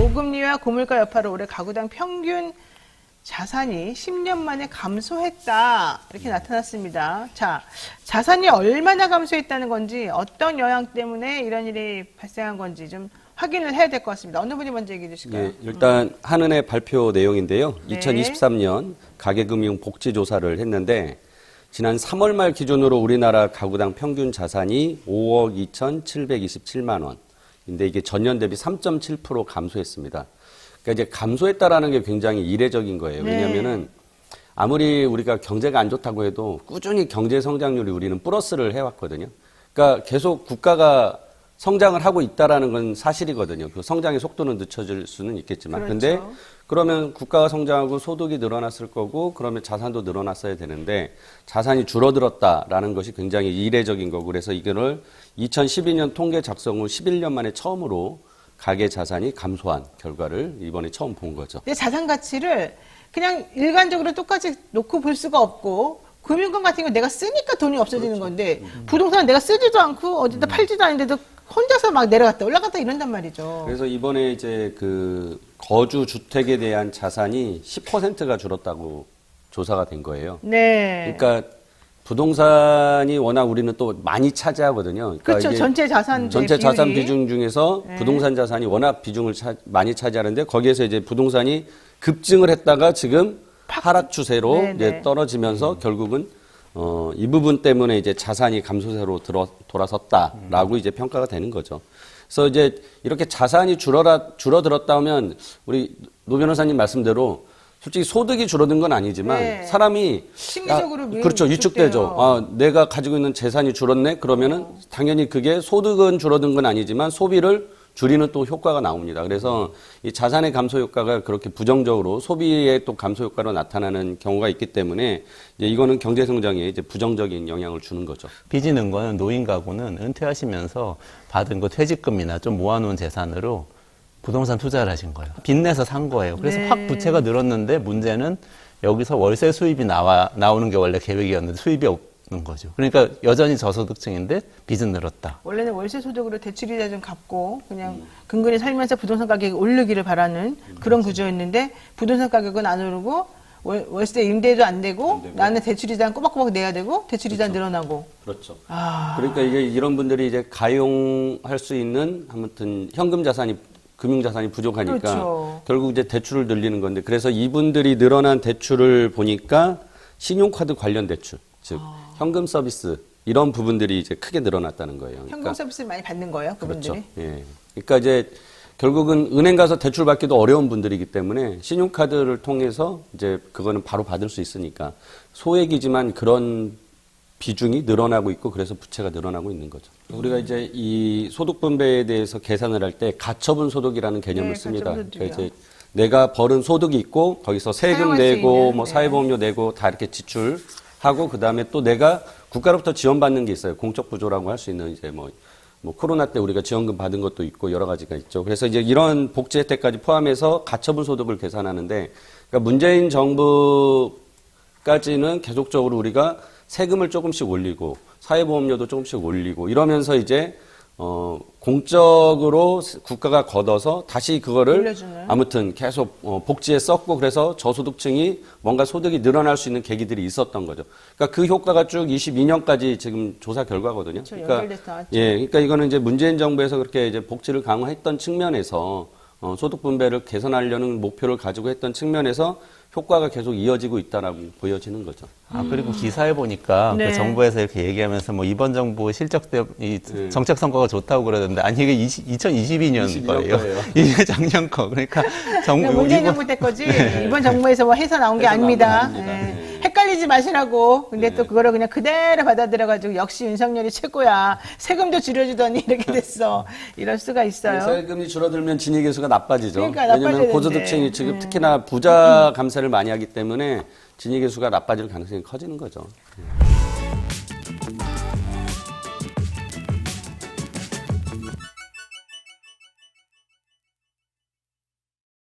고금리와 고물가 여파로 올해 가구당 평균 자산이 10년 만에 감소했다. 이렇게 나타났습니다. 자, 자산이 얼마나 감소했다는 건지, 어떤 영향 때문에 이런 일이 발생한 건지 좀 확인을 해야 될 것 같습니다. 어느 분이 먼저 얘기해 주실까요? 예, 일단 한은의 발표 내용인데요. 네. 2023년 가계금융 복지조사를 했는데 지난 3월 말 기준으로 우리나라 가구당 평균 자산이 5억 2,727만 원인데 이게 전년 대비 3.7% 감소했습니다. 그러니까 이제 감소했다라는 게 굉장히 이례적인 거예요. 네. 왜냐하면은 아무리 우리가 경제가 안 좋다고 해도 꾸준히 경제 성장률이 우리는 플러스를 해왔거든요. 그러니까 계속 국가가 성장을 하고 있다라는 건 사실이거든요. 그 성장의 속도는 늦춰질 수는 있겠지만. 그렇죠. 근데 그러면 국가가 성장하고 소득이 늘어났을 거고 그러면 자산도 늘어났어야 되는데 자산이 줄어들었다라는 것이 굉장히 이례적인 거고 그래서 이거를 2012년 통계 작성 후 11년 만에 처음으로 가계 자산이 감소한 결과를 이번에 처음 본 거죠. 근데 자산 가치를 그냥 일반적으로 똑같이 놓고 볼 수가 없고 금융권 같은 거 내가 쓰니까 돈이 없어지는 건데 부동산은 내가 쓰지도 않고 어디다 팔지도 않는데도 혼자서 막 내려갔다 올라갔다 이런단 말이죠. 그래서 이번에 이제 그 거주 주택에 대한 자산이 10%가 줄었다고 조사가 된 거예요. 네. 그러니까 부동산이 워낙 우리는 또 많이 차지하거든요. 그러니까 그렇죠. 이게 전체 자산 전체 비율이. 자산 비중 중에서 네. 부동산 자산이 워낙 비중을 많이 차지하는데 거기에서 이제 부동산이 급증을 했다가 지금 하락 추세로 네, 이제 네. 떨어지면서 결국은 이 부분 때문에 이제 자산이 감소세로 돌아섰다라고 이제 평가가 되는 거죠. 그래서 이제 이렇게 자산이 줄어들었다 하면 우리 노 변호사님 말씀대로 솔직히 소득이 줄어든 건 아니지만 네. 사람이 심리적으로 그렇죠. 위축되죠. 아, 내가 가지고 있는 재산이 줄었네. 그러면은 당연히 그게 소득은 줄어든 건 아니지만 소비를 줄이는 또 효과가 나옵니다. 그래서 이 자산의 감소 효과가 그렇게 부정적으로 소비의 또 감소 효과로 나타나는 경우가 있기 때문에 이제 이거는 경제 성장에 이제 부정적인 영향을 주는 거죠. 빚이 는 거는 노인 가구는 은퇴하시면서 받은 거 퇴직금이나 좀 모아놓은 재산으로 부동산 투자를 하신 거예요. 빚내서 산 거예요. 그래서 네. 확 부채가 늘었는데 문제는 여기서 월세 수입이 나오는 게 원래 계획이었는데 수입이 없는 거죠. 그러니까 여전히 저소득층인데 빚은 늘었다. 원래는 월세 소득으로 대출이자 좀 갚고 그냥 근근히 살면서 부동산 가격이 오르기를 바라는 그런 구조였는데 부동산 가격은 안 오르고 월세 임대도 안 되고 나는 대출이자 꼬박꼬박 내야 되고 대출이자 늘어나고. 그렇죠. 아. 그러니까 이게 이런 분들이 이제 가용할 수 있는 아무튼 현금 자산이 금융 자산이 부족하니까 그렇죠. 결국 이제 대출을 늘리는 건데 그래서 이분들이 늘어난 대출을 보니까 신용카드 관련 대출, 즉 현금 서비스 이런 부분들이 이제 크게 늘어났다는 거예요. 현금 서비스를 많이 받는 거예요, 그분들이? 그렇죠. 예. 그러니까 이제 결국은 은행 가서 대출 받기도 어려운 분들이기 때문에 신용카드를 통해서 이제 그거는 바로 받을 수 있으니까 소액이지만 그런 비중이 늘어나고 있고 그래서 부채가 늘어나고 있는 거죠. 우리가 이제 이 소득 분배에 대해서 계산을 할 때 가처분 소득이라는 개념을 네, 씁니다. 가처분 그러니까 소득이요. 이제 내가 벌은 소득이 있고 거기서 세금 사용할 수 내고 있는, 뭐 네. 사회보험료 내고 다 이렇게 지출하고 그다음에 또 내가 국가로부터 지원받는 게 있어요. 공적 부조라고 할 수 있는 이제 뭐 코로나 때 우리가 지원금 받은 것도 있고 여러 가지가 있죠. 그래서 이제 이런 복지 혜택까지 포함해서 가처분 소득을 계산하는데 그러니까 문재인 정부까지는 계속적으로 우리가 세금을 조금씩 올리고 사회보험료도 조금씩 올리고 이러면서 이제 공적으로 국가가 걷어서 다시 그거를 올려주는. 아무튼 계속 복지에 썼고 그래서 저소득층이 뭔가 소득이 늘어날 수 있는 계기들이 있었던 거죠. 그러니까 그 효과가 쭉 22년까지 지금 조사 결과거든요. 그렇죠. 연결돼서 나왔죠. 예, 그러니까 이거는 이제 문재인 정부에서 그렇게 이제 복지를 강화했던 측면에서 소득 분배를 개선하려는 목표를 가지고 했던 측면에서 효과가 계속 이어지고 있다라고 보여지는 거죠. 아, 그리고 기사에 보니까 네. 그 정부에서 이렇게 얘기하면서 뭐 이번 정부 실적 때 이 정책 성과가 좋다고 그러던데 아니 이게 2022년 22년 거예요. 거예요. 이게 작년 거. 그러니까 정부 문재인 이번- 정부 때 거지 이번 정부에서 뭐 해서 나온 게 해서 나온 아닙니다. 건 아닙니다. 예. 네. 헷갈리지 마시라고. 근데 또 그거를 그냥 그대로 받아들여가지고 역시 윤석열이 최고야. 세금도 줄여주더니 이렇게 됐어. 이럴 수가 있어요. 세금이 줄어들면 진위계수가 나빠지죠. 그러니까 왜냐하면 나빠지는데. 고소득층이 지금 특히나 부자 감세를 많이 하기 때문에 진위계수가 나빠질 가능성이 커지는 거죠.